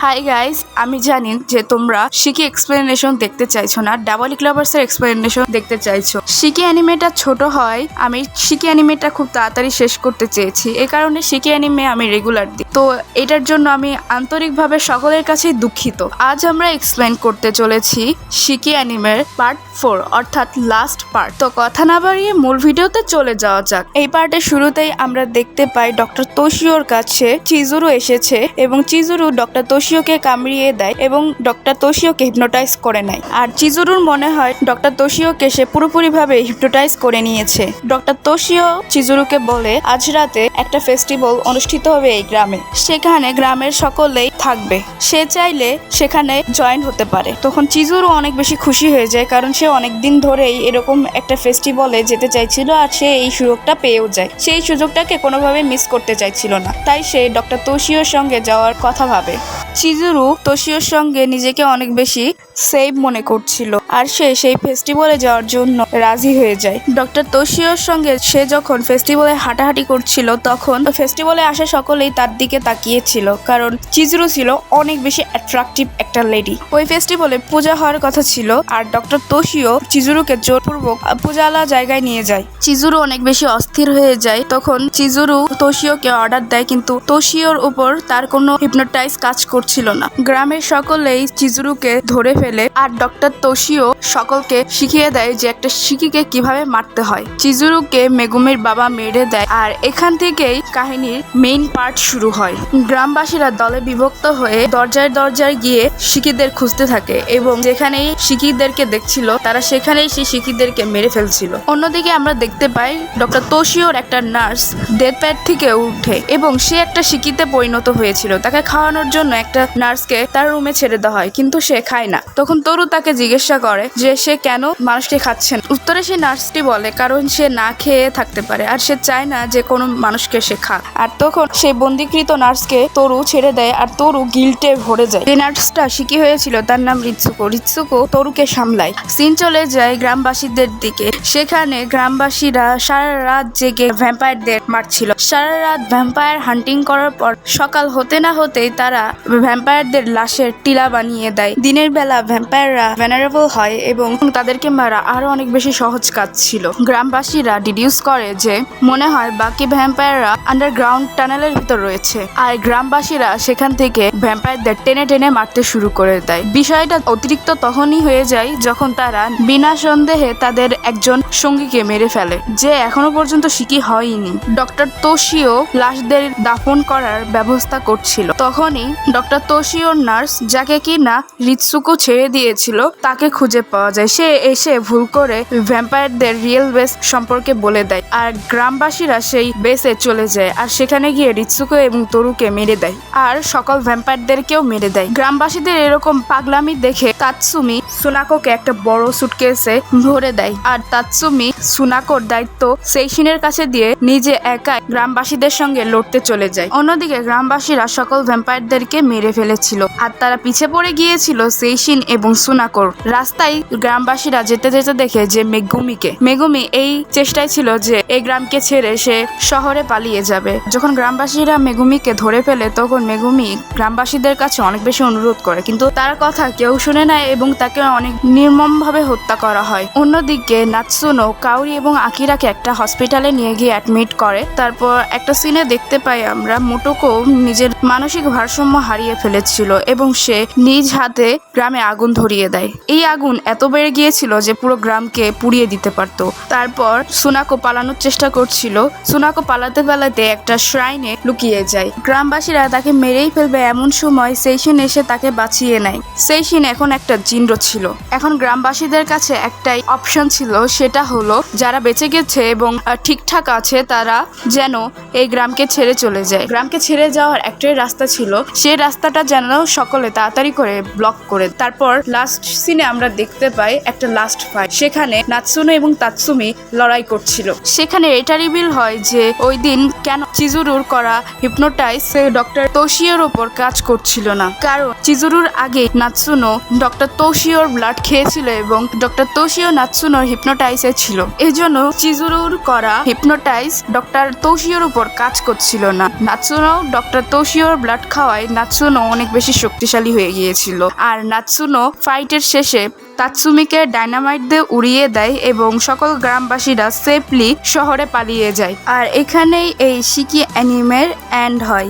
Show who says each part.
Speaker 1: Hi guys, আমি জানি যে তোমরা শিকি এক্সপ্লেনেশন দেখতে চাইছো না, ডাবল ক্লাবার্স এর এক্সপ্লেনেশন দেখতে চাইছো। শিকি অ্যানিমেটা ছোট হয়, আমি শিকি অ্যানিমেটা খুব তাড়াতাড়ি শেষ করতে চেয়েছি, এই কারণে শিকি অ্যানিমে আমি রেগুলার দিই। তো এটার জন্য আমি আন্তরিকভাবে সকলের কাছেই দুঃখিত। আজ আমরা এক্সপ্লেন করতে চলেছি শিকি অ্যানিমের পার্ট 4 অর্থাৎ লাস্ট পার্ট। তো কথা না বাড়িয়ে মূল ভিডিওতে চলে যাওয়া যাক। এই পার্টের শুরুতেই আমরা দেখতে পাই ডক্টর তোশিওর কাছে চিজুরু এসেছে এবং চিজুরু ডক্টর তোশিওকে কামড়িয়ে দেয় এবং ডক্টর তোশিওকে হিপনোটাইজ করে নেয়। আর চিজুরুর মনে হয় ডক্টর তোশিওকে সে পুরোপুরিভাবে হিপনোটাইজ করে নিয়েছে। ডক্টর তোশিও চিজুরুকে বলে আজ রাতে একটা ফেস্টিভ্যাল অনুষ্ঠিত হবে এই গ্রামে, সেখানে গ্রামের সকলেই থাকবে, সে চাইলে সেখানে জয়েন হতে পারে। তখন চিজুরু অনেক বেশি খুশি হয়ে যায়, কারণ সে অনেকদিন ধরেই এরকম একটা ফেস্টিভ্যালে যেতে চাইছিল আর সে এই সুযোগটা পেয়েও যায়। সেই সুযোগটাকে কোনোভাবে মিস করতে চাইছিল না, তাই সে ডক্টর তোশিওর সঙ্গে যাওয়ার কথা ভাবে। চিজুরু তোশিওর সঙ্গে নিজেকে অনেক বেশি সেফ মনে করছিল আর সে সেই ফেস্টিভ্যালে যাওয়ার জন্য রাজি হয়ে যায়। ডক্টর তোশিওর সঙ্গে সে যখন ফেস্টিভ্যালে হাঁটাহাঁটি করছিল তখন ফেস্টিভ্যালে আসা সকলেই তার দিকে তাকিয়েছিল, কারণ চিজুরু ছিল অনেক বেশি অ্যাট্রাকটিভ একটা লেডি। ওই ফেস্টিভ্যালে পূজা হওয়ার কথা ছিল আর ডক্টর তোশিও চিজুরুকে জোরপূর্বক পূজালা জায়গায় নিয়ে যায়। চিজুরু অনেক বেশি অস্থির হয়ে যায়। তখন চিজুরু তোশিওকে অর্ডার দেয়, কিন্তু তোশিওর উপর তার কোনো হিপনোটাইজ কাজ করছিল না। গ্রামের সকলেই চিজুরুকে ধরে ফেলে আর ডক্টর তোশিও সকলকে শিখিয়ে দেয় যে একটা শিকিকে কিভাবে মারতে হয়। চিজুরুকে মেগুমির বাবা মেরে দেয় আর এখান থেকেই কাহিনীর মেইন পার্ট শুরু হয়। গ্রামবাসীরা দলে বিভক্ত হয়ে দরজায় দরজায় গিয়ে শিকিদের খুঁজতে থাকে এবং যেখানেই শিকিদেরকে দেখছিল তারা সেখানেই সেই শিকিদেরকে মেরে ফেলছিল। অন্যদিকে আমরা দেখতে পাই ডক্টর তোশিওর একটা নার্স ডেথ প্যাড থেকে উঠে এবং সে একটা শিকিতে পরিণত হয়েছিল। তাকে খাওয়ানোর জন্য একটা নার্সকে তার রুমে ছেড়ে দেওয়া হয়, কিন্তু সে খায় না। তখন তরু তাকে জিজ্ঞাসা করে যে সে কেন মানুষকে খাচ্ছে না। উত্তরে সেই নার্সটি বলে কারণ সে না খেয়ে থাকতে পারে আর সে চায় না যে কোনো মানুষকে সে খাক। আর তখন সেই বন্দীকৃত নার্সকে তরু ছেড়ে দেয় আর তরু গিল্টে ভরে যায়। যে নার্সটা শিকি হয়েছিল তার নাম রিৎসুকো। রিৎসুকো তরুকে সামলায়। সিন চলে যায় গ্রামবাসীদের দিকে। সেখানে গ্রামবাসীরা সারা রাত জেগে ভ্যাম্পায়ারদের মারছিল। সারা রাত ভ্যাম্পায়ার হান্টিং করার পর সকাল হতে না হতেই তারা ভ্যাম্পায়ারদের লাশের টিলা বানিয়ে দেয়। দিনের বেলা ভ্যাম্পায়াররা ভ্যানারেবল হয় এবং তাদেরকে মারা আরো অনেক বেশি সহজ কাজ ছিল। গ্রামবাসীরা ডিডিউস করে যে মনে হয় বাকি ভ্যাম্পায়াররা আন্ডারগ্রাউন্ড টানেলের ভিতর রয়েছে আর গ্রামবাসীরা সেখান থেকে ভ্যাম্পায়ারদের টেনে টেনে মারতে শুরু করে দেয়। বিষয়টা অতিরিক্ত তখনই হয়ে যায় যখন তারা বিনা সন্দেহে তাদের একজন সঙ্গীকে মেরে ফেলে যে এখনো পর্যন্ত শিকি হয়নি। ডক্টর তোশিও লাশদের দাফন করার ব্যবস্থা করছিল। তখনই ডক্টর তোশিওর নার্স, যাকে কি না রিৎসুকো ছেড়ে দিয়েছিল, তাকে খুঁজে পাওয়া যায়। সে এসে ভুল করে ভ্যাম্পায়ারদের রিয়েল বেস সম্পর্কে বলে দেয় আর গ্রামবাসীরা সেই বেসে চলে যায় আর সেখানে গিয়ে রিৎসুকো এবং তরুকে মেরে দেয় আর সকল ভ্যাম্পায়ারদেরকেও মেরে দেয়। গ্রামবাসীদের এরকম পাগলামি দেখে তাৎসুমি সুনাকোকে একটা বড় সুটকেসে ভরে দেয় আর তাৎসুমি সুনাকোর দায়িত্ব সেইশিনের কাছে দিয়ে নিজে একাই গ্রামবাসীদের সঙ্গে লড়তে চলে যায়। অন্যদিকে গ্রামবাসীরা সকল ভ্যাম্পায়ারদেরকে মেরে ফেলেছিল আর তারা পিছে পড়ে গিয়েছিল সেইশিন এবং সুনাকোর। রাস্তায় গ্রামবাসীরা যেতে যেতে দেখে যে মেগুমি এই চেষ্টায় ছিল যে এই গ্রামকে ছেড়ে সে শহরে পালিয়ে যাবে। যখন গ্রামবাসীরা মেগুমিকে ধরে ফেলে তখন মেগুমি গ্রামবাসীদের কাছে অনেক বেশি অনুরোধ করে, কিন্তু তার কথা কেউ শুনে নেয় এবং তাকে অনেক নির্মমভাবে হত্যা করা হয়। অন্যদিকে নাৎসুনো কাউরি এবং আকিরাকে একটা হসপিটালে নিয়ে গিয়ে অ্যাডমিট করে। তারপর একটা সিনে দেখতে পাই আমরা মোটোকো নিজের মানসিক ভারসাম্য হারিয়ে ফেলেছিল এবং সে নিজ হাতে গ্রামে আগুন ধরিয়ে দেয়। এই আগুন এত বেড়ে গিয়েছিল যে পুরো গ্রামকে পুড়িয়ে দিতে পারত। তারপর সুনাকো পালানোর চেষ্টা করছিল। সুনাকো পালাতে পালাতে একটা শ্রাইনে লুকিয়ে যায়। গ্রামবাসীরা তাকে মেরেই ফেলবে এমন সময় সেইশিন এসে তাকে বাঁচিয়ে নেয়। সেইশিন এখন একটা জিন্ডো ছিল। এখন গ্রামবাসীদের কাছে একটাই অপশন ছিল, সেটা হলো যারা বেঁচে গেছে এবং ঠিকঠাক আছে তারা যেন এই গ্রামকে ছেড়ে চলে যায়। গ্রামকে ছেড়ে যাওয়ার একটাই রাস্তা ছিল, সেই রাস্তাটা যেন সকলে তাড়াতাড়ি করে ব্লক করে। তারপর লাস্ট সিনে আমরা দেখতে পাই একটা লাস্ট ফাইট। সেখানে নাৎসুনো এবং তাৎসুমি লড়াই করছিল। সেখানে এটা রিভিল হয় যে ওই দিন কেন চিজুরুর করা হিপনোটাইজ ডক্টর তোশিওর ওপর কাজ করছিল না, কারণ চিজুরুর আগে নাৎসুনো ডক্টর তোশিওর ব্লাড খেয়েছিল এবং ডক্টর তোশিও নাৎসুনোর হিপনোটাইজে ছিল। এজন্য চিজুরুর করা হিপনোটাইজ ডক্টর তোশিওর উপর কাজ করছিল না। নাৎসুনো ডক্টর তোশিওর ব্লাড খাওয়ায় নাৎসুনো অনেক বেশি শক্তিশালী হয়ে গিয়েছিল। আর নাৎসুনো ফাইটের শেষে তাৎসুমিকে ডাইনামাইট দিয়ে উড়িয়ে দেয় এবং সকল গ্রামবাসীরা সেফলি শহরে পালিয়ে যায়। আর এখানেই এই শিকি অ্যানিমের এন্ড হয়।